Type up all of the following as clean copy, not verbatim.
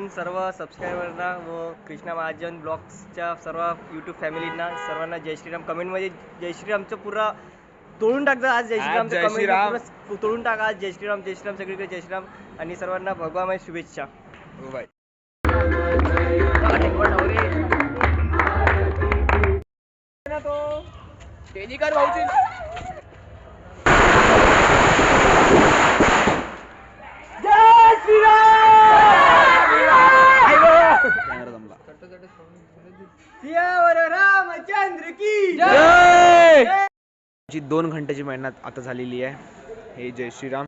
माझ्याकडून सर्व सबस्क्रायबरना व कृष्णा महाजन ब्लॉग्सच्या सर्व यूट्यूब फॅमिलींना सर्वांना जय श्रीराम. कमेंटमध्ये जय श्रीरामचं पुरा तोडून टाकतं. आज जय श्रीराम कमेंट तोडून टाका. आज जय श्रीराम सगळीकडे जय श्रीराम आणि सर्वांना भगवामय शुभेच्छा. हो बाय. तेजीकर भाऊजी जय श्रीराम रामचंद्र की जय. 2 घंट्याची मेहनत आता झालेली आहे. हे जय Shriram.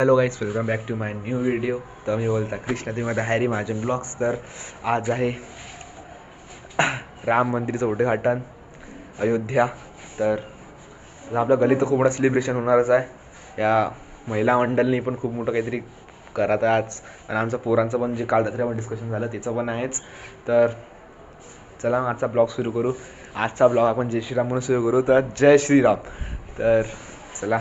Hello guys, welcome back to my new video. तर मी बोलता कृष्णा, तुम्ही आता हॅरी महाजन ब्लॉग्स. तर आज आहे राम मंदिरचं उद्घाटन अयोध्या. तर आपल्या गलीत खूप मोठं सेलिब्रेशन होणारच आहे. या महिला मंडळांनी पण खूप मोठं काहीतरी करत आहे आज. आणि आमचं पोरांचं पण जे काल रात्री डिस्कशन झालं त्याचं पण आहेच. तर चला मग आजचा ब्लॉग सुरू करू. आजचा ब्लॉग आपण जय श्रीराम म्हणून सुरू करू. तर जय श्रीराम. तर चला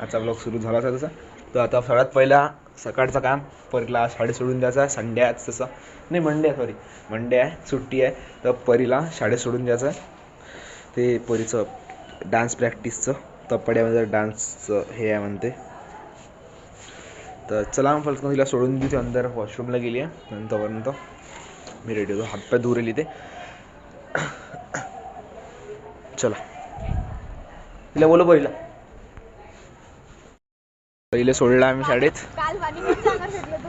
आजचा ब्लॉग सुरू झाला होता तसा. तर आता सगळ्यात पहिला सकाळचं काम, परीला शाळेत सोडून द्यायचं आहे. संडे आहे तसं नाही, मंडे आहे, सुट्टी आहे. तर परीला शाळेत सोडून द्यायचं आहे. ते परीचं डान्स प्रॅक्टिसचं तपड्यामध्ये डान्सचं हे आहे म्हणते. तर चला मग फलकन तिला सोडून देऊ. ते अंदर वॉशरूमला गेली आहे. नंतरपर्यंत मी रेडी होतो. हातपाय दूर येईल ते. चला तिला बोलो पहिले सोडला आम्ही शाळेत.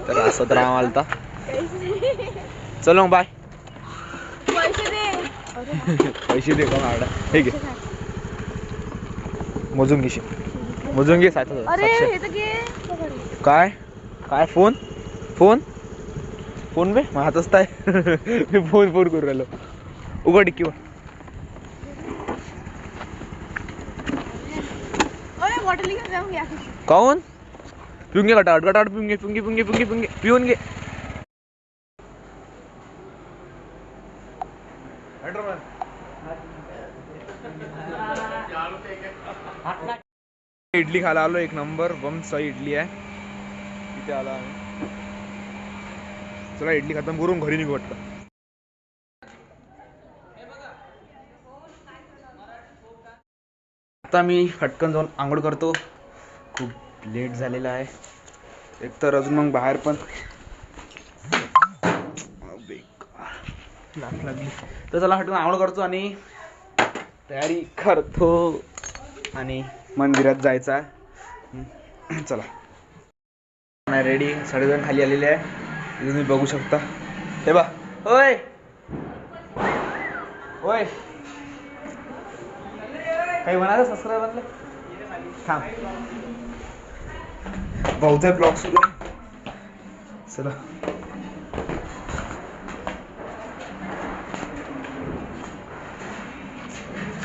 तर असं तर आम्हाला आलता. चलो मग बाय. पैसे दे का माडा. ठीक आहे, मोजून घे काय काय फोन बे माझ्या हातच आहे. मी फोन करू राहिलो. उघड डिक्की वर. काऊन पिऊन घे गटाट पिऊन घे. इडली खायला आलो. 1 नंबर बमचा इडली आहे. इथे आला आम्ही. चला इडली खतम करून घरी निघू वाटतं. आता मी फटकन जाऊन आंघोळ करतो. खूप लेट झालेला आहे. एकतर अजून मग बाहेर पण लागली. तर चला हटकन आंघोळ करतो आणि तयारी करतो आणि मंदिरात जायचं आहे. चला नाही रेडी. 2:30 खाली आलेले आहे. तुम्ही बघू शकता. हे बा. होय काही म्हणाले सबस्क्रायबरला. थांब, भाऊचा ब्लॉग सुरू आहे. चला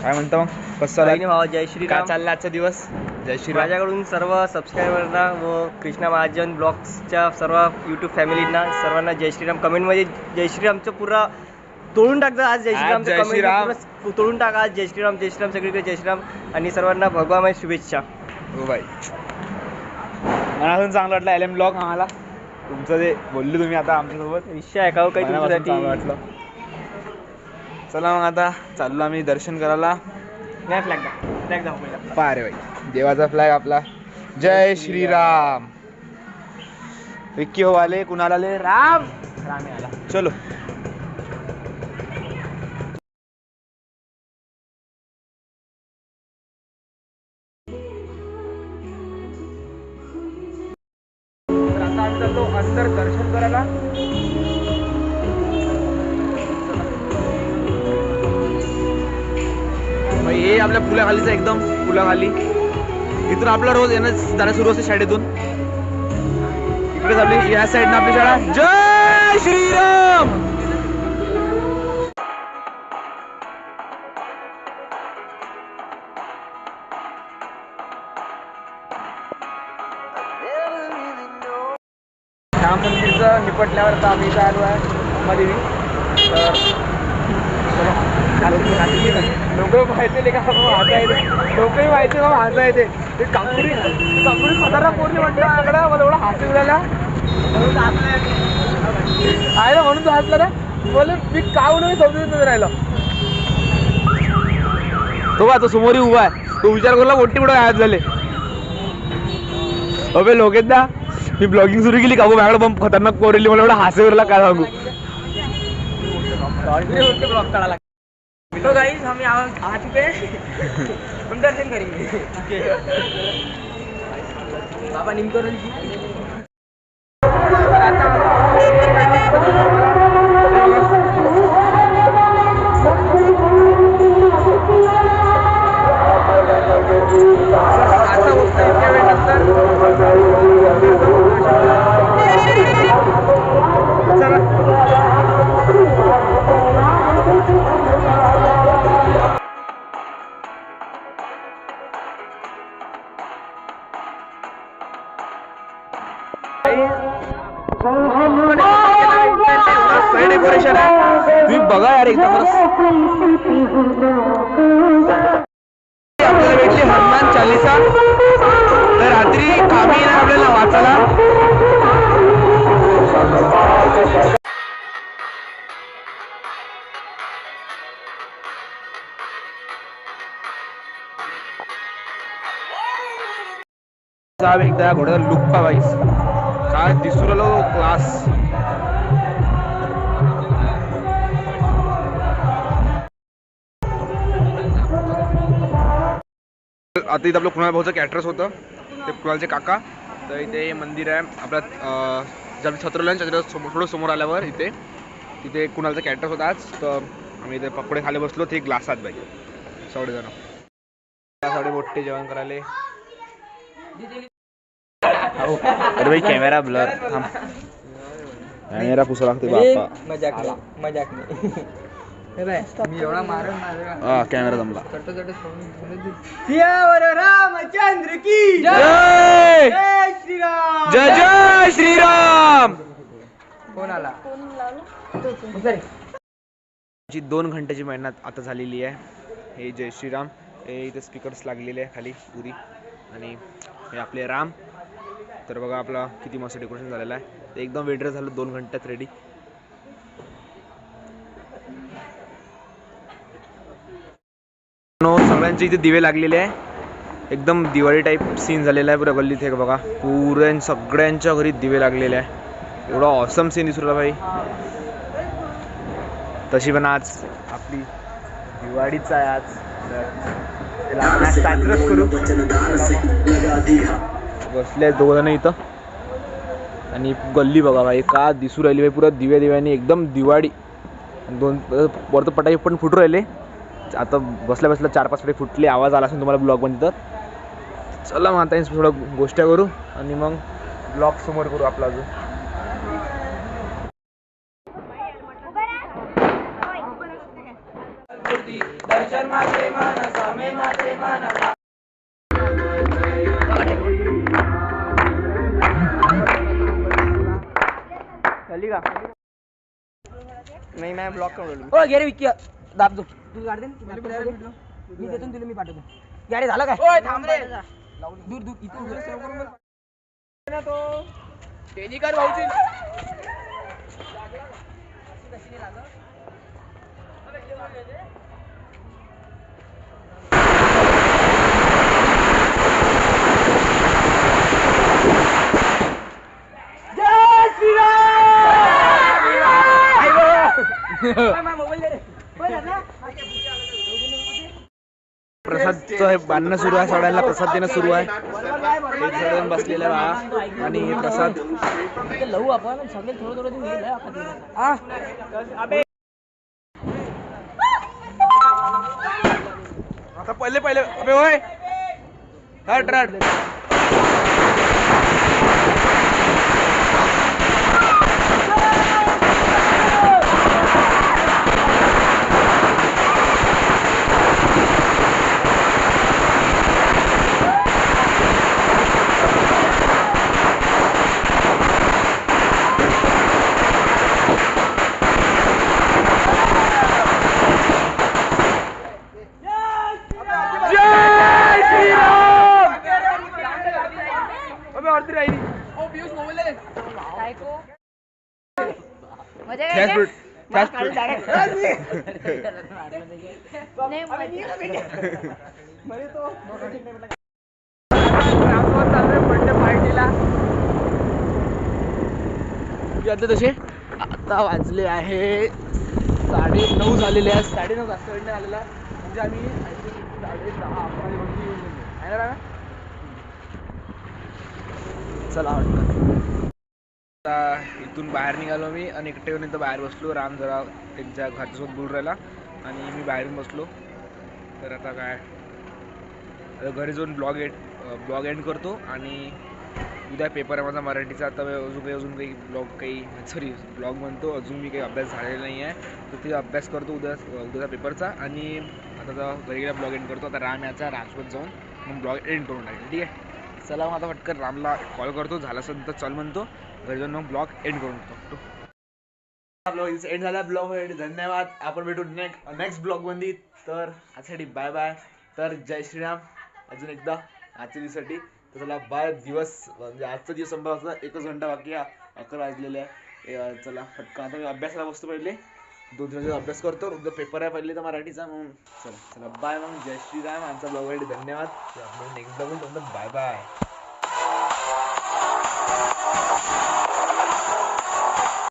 काय म्हणता मग, कसं भावा जय श्रीराम. चालला आजचा दिवस. जय श्रीराम. माझ्याकडून सर्व सबस्क्रायबरना व कृष्णा महाजन ब्लॉग्सच्या सर्व यूट्यूब फॅमिलींना सर्वांना जय श्रीराम. कमेंटमध्ये जय श्रीरामचं पुरा तोडून टाकतं. आज जय श्रीराम कमेंट तोडून टाका. आज जय श्रीराम सगळीकडे जय श्रीराम आणि सर्वांना भगवामय शुभेच्छा. हो बाय. मनातून चांगलं वाटलं LM ब्लॉग आम्हाला. तुमचं जे बोलले तुम्ही आता आमच्यासोबत विषय आहे का काही तुमच्यासाठी वाटलं. चला मग आता चाललो आम्ही दर्शन करायला. फ्लॅग दाखव. पारे बाई, देवाचा फ्लॅग आपला. जय श्रीराम. विक्की हो आले. कुणाला आले? राम आला. चलो आता आम्ही चाललो अंतर दर्शन करायला. हे आपल्या पुलाखालीचं एकदम पुलाखाली. इथून आपला रोज येणं जाणं सुरू असते शाळेतून. इकडे आपली या साईडनं आपली शाळा. जय श्रीराम. राम मंदिरचं निपटल्यावर आता आम्ही इथं आलो आहे अंबादेवी. तर चलो लोक माहिती का हसा येते, लोकही माहिती का हसा येते. ते कांकुडी स्वतःला कोणी म्हटलं आकडा मला एवढा हसू उडाला आहे ना, म्हणून तो हसला ना. बोले मी का म्हणून समजून राहिलो. तो बा तो समोरही उभा आहे, तो विचार करला मोठी कुठं गायब झाले. अबे लोक आहेत ना, मी ब्लॉगिंग सुरू केली का माझ्याकडे बंब खतरनाक पोरली, मला एवढा हसेवरला काय सांगू. ब्लॉग काढायला. तो गाइस हम आ चुके हैं, हम दर्शन करेंगे. बाबा निमकरोली डेकोरेशन आहे, तुम्ही बघा यार एकदम. आपल्याला भेटली हनुमान चालीसा, तर रात्री कामी येणार आपल्याला वाचायला. एकदा घोड्यावर लुक पावाईस काय दिसू राहिलो क्लास. आता इथं आपलं कुणाल भाऊचं कॅटरस होतं, ते कुणालचे काका. तर इथे मंदिर आहे आपल्या जर छत्रला थोडं समोर आल्यावर तिथे कुणालचा कॅटरस होता आज. तर आम्ही इथे पकोडे खाली बसलो, ते ग्लासात बाई सगळेजण त्यासाठी मोठे जेवण करायले. अरे भाई कॅमेरा ब्लर, कॅमेरा पुसा लागते बाप्पा. मजाक नाही. मी एवढा मारन कॅमेरा जमला. रामचंद्र की जय, जय श्रीराम, जय जय श्रीराम. कोण आला? 2 घंट्याची मेहनत आता झालेली आहे. हे जय श्रीराम, हे इथे स्पीकर्स लागलेले आहे खाली पुरी, आणि हे आपले राम. तर बघा आपला किती मस्त डेकोरेशन झालेलं आहे. ते एकदम वेटर झालं, 2 घंट्यात रेडी. सगळ्यांचे इथे दिवे लागलेले आहे, एकदम दिवाळी टाईप सीन झालेला आहे पुऱ्या गल्लीत. हे बघा पुऱ्या सगळ्यांच्या घरी दिवे लागलेले आहे. एवढा ऑसम सीन दिसू राहिला भाई. तशी पण आज आपली दिवाळीच आहे आज, करू बसले 2 जण इथं. आणि गल्ली बघा भाई का दिसू राहिली भाई, पुरा दिव्या दिव्याने एकदम दिवाळी. 2 वरतं पटाके पण फुटू राहिले. आता बसल्या बसल्या 4-5 फटाके फुटले, आवाज आला असेल तुम्हाला ब्लॉग मध्ये. तर चला मग आता थोडं गोष्टी करू आणि मग ब्लॉग समोर करू आपला. अजून का नाही, मैं ब्लॉक करून गेरे विकी दाब दो. तू काढ दे, मी देतो तुला, मी पाठवतो. गाडी झालं काय? ओय थांब रे, दूर दूर इथे सेव करून ना तो टेनिकर भाऊची. जय श्रीराम. मोबाईल दे रे. प्रसादचं बांधणं सुरू आहे, सगळ्यांना प्रसाद देणं सुरू आहे. एक सगळेजण बसलेले आहे आणि हे प्रसाद लवू आपण सगळे थोडं आता पहिले अबे होय हट रट. बायको मजा Fast food. Fast food. तसे आता वाजले आहे 9:30 झालेले आहेत. 9:30 वाजता वेळ आलेला म्हणजे आम्ही 10:30 11 येऊन आहे ना. चला आता इथून बाहेर निघालो मी आणि एकटे येऊन इथं बाहेर बसलो. राम जरा त्यांच्या घरच्यासोबत बोलून राहिला आणि मी बाहेरून बसलो. तर आता काय आता घरी जाऊन ब्लॉग एंड करतो आणि उद्या पेपर आहे माझा मराठीचा. आता अजून काही ब्लॉग म्हणतो अजून मी काही अभ्यास झालेला नाही आहे तर ते अभ्यास करतो उद्याचा पेपरचा आणि आता घरी गेला ब्लॉग एंड करतो. आता राम याचा रामसोबत जाऊन मग ब्लॉग एंड करून टाकेल. ठीक आहे चला मग आता पटकन रामला कॉल करतो. झाला असेल तर चल म्हणतो घरी जाऊन मग ब्लॉग एंड करून टाकतो. ब्लॉग एंड झाला. ब्लॉग धन्यवाद. आपण भेटू नेक्स्ट ब्लॉग मध्ये. तर आजसाठी बाय बाय. तर जय श्रीराम अजून एकदा आजच्या दिवसासाठी. तर चला बाय. म्हणजे आजचा दिवस संपला 1 घंटा बाकी आहे. 11 वाजलेले आहे. चला पटकन आता मी अभ्यासाला बसतो. पहिले 2 दिवस अभ्यास करतो. उद्या पेपर आहे पहिले तर मराठीचा. मग चला बाय. मग जय श्रीराम. आमचा ब्लॉग धन्यवाद. Next blog bye bye.